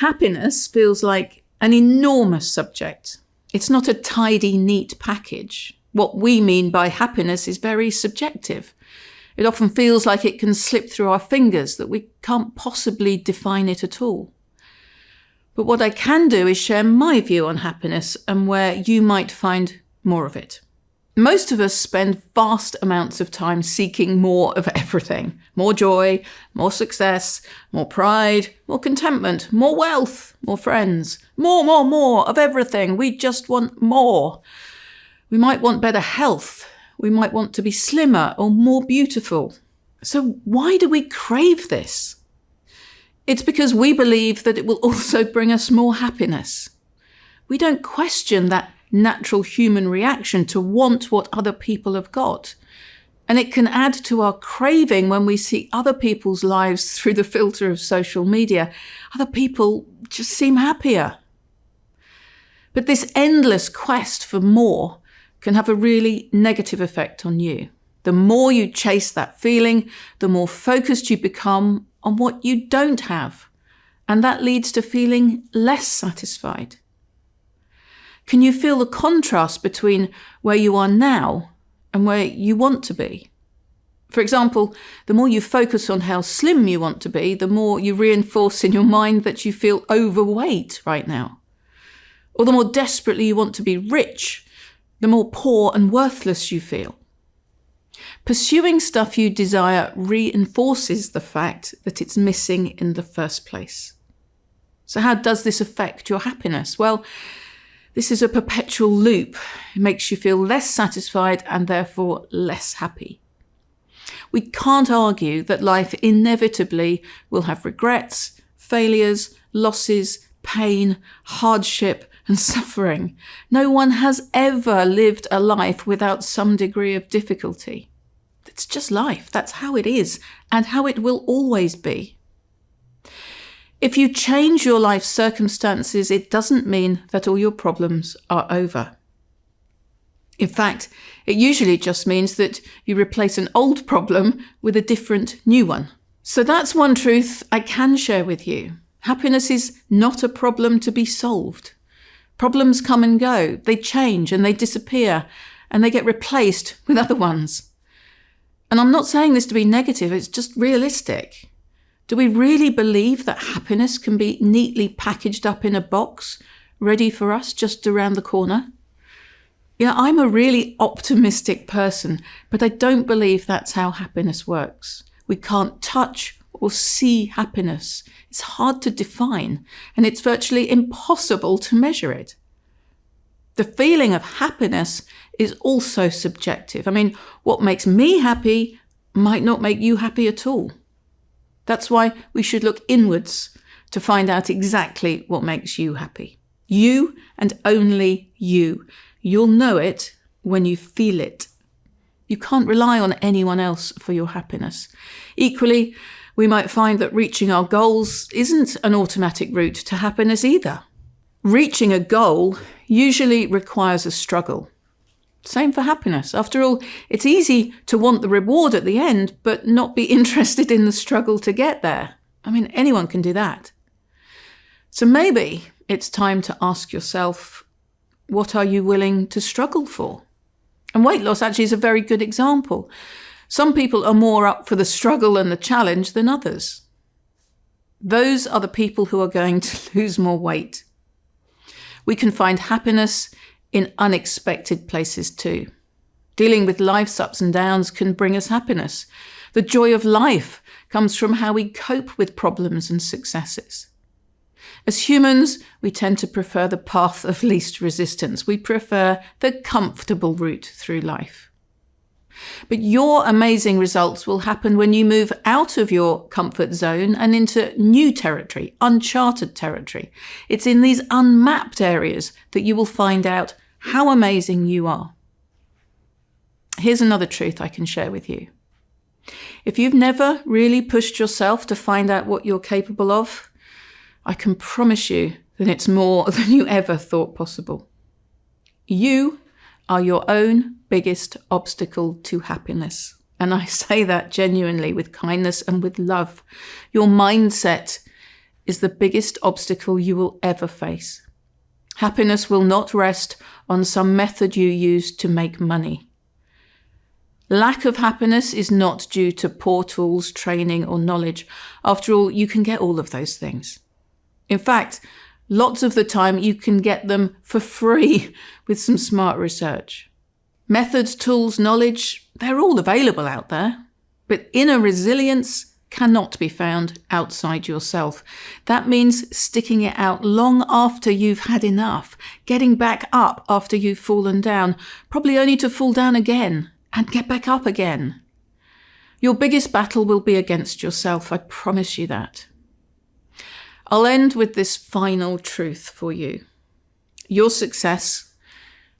happiness feels like an enormous subject. It's not a tidy, neat package. What we mean by happiness is very subjective. It often feels like it can slip through our fingers, that we can't possibly define it at all. But what I can do is share my view on happiness and where you might find more of it. Most of us spend vast amounts of time seeking more of everything. More joy, more success, more pride, more contentment, more wealth, more friends. More of everything. We just want more. We might want better health. We might want to be slimmer or more beautiful. So why do we crave this? It's because we believe that it will also bring us more happiness. We don't question that natural human reaction to want what other people have got. And it can add to our craving when we see other people's lives through the filter of social media. Other people just seem happier. But this endless quest for more can have a really negative effect on you. The more you chase that feeling, the more focused you become on what you don't have. And that leads to feeling less satisfied. Can you feel the contrast between where you are now and where you want to be? For example, the more you focus on how slim you want to be, the more you reinforce in your mind that you feel overweight right now. Or the more desperately you want to be rich, the more poor and worthless you feel. Pursuing stuff you desire reinforces the fact that it's missing in the first place. So how does this affect your happiness? Well, this is a perpetual loop. It makes you feel less satisfied and therefore less happy. We can't argue that life inevitably will have regrets, failures, losses, pain, hardship, and suffering. No one has ever lived a life without some degree of difficulty. It's just life. That's how it is and how it will always be. If you change your life circumstances, it doesn't mean that all your problems are over. In fact, it usually just means that you replace an old problem with a different new one. So that's one truth I can share with you. Happiness is not a problem to be solved. Problems come and go, they change and they disappear and they get replaced with other ones. And I'm not saying this to be negative, it's just realistic. Do we really believe that happiness can be neatly packaged up in a box, ready for us just around the corner? Yeah, I'm a really optimistic person, but I don't believe that's how happiness works. We can't touch or see happiness. It's hard to define, and it's virtually impossible to measure it. The feeling of happiness is also subjective. I mean, what makes me happy might not make you happy at all. That's why we should look inwards to find out exactly what makes you happy. You and only you. You'll know it when you feel it. You can't rely on anyone else for your happiness. Equally, we might find that reaching our goals isn't an automatic route to happiness either. Reaching a goal usually requires a struggle. Same for happiness. After all, it's easy to want the reward at the end, but not be interested in the struggle to get there. I mean, anyone can do that. So maybe it's time to ask yourself, what are you willing to struggle for? And weight loss actually is a very good example. Some people are more up for the struggle and the challenge than others. Those are the people who are going to lose more weight. We can find happiness in unexpected places too. Dealing with life's ups and downs can bring us happiness. The joy of life comes from how we cope with problems and successes. As humans, we tend to prefer the path of least resistance. We prefer the comfortable route through life. But your amazing results will happen when you move out of your comfort zone and into new territory, uncharted territory. It's in these unmapped areas that you will find out how amazing you are. Here's another truth I can share with you. If you've never really pushed yourself to find out what you're capable of, I can promise you that it's more than you ever thought possible. You are your own biggest obstacle to happiness. And I say that genuinely with kindness and with love. Your mindset is the biggest obstacle you will ever face. Happiness will not rest on some method you use to make money. Lack of happiness is not due to poor tools, training, or knowledge. After all, you can get all of those things. In fact, lots of the time you can get them for free with some smart research. Methods, tools, knowledge, they're all available out there. But inner resilience cannot be found outside yourself. That means sticking it out long after you've had enough, getting back up after you've fallen down, probably only to fall down again and get back up again. Your biggest battle will be against yourself, I promise you that. I'll end with this final truth for you. Your success,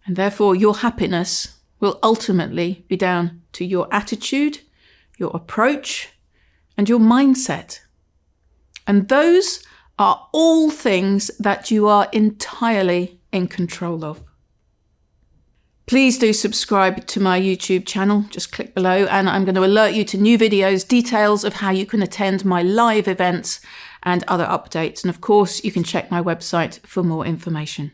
and therefore your happiness, will ultimately be down to your attitude, your approach, and your mindset. And those are all things that you are entirely in control of. Please do subscribe to my YouTube channel. Just click below and I'm going to alert you to new videos, details of how you can attend my live events and other updates. And of course, you can check my website for more information.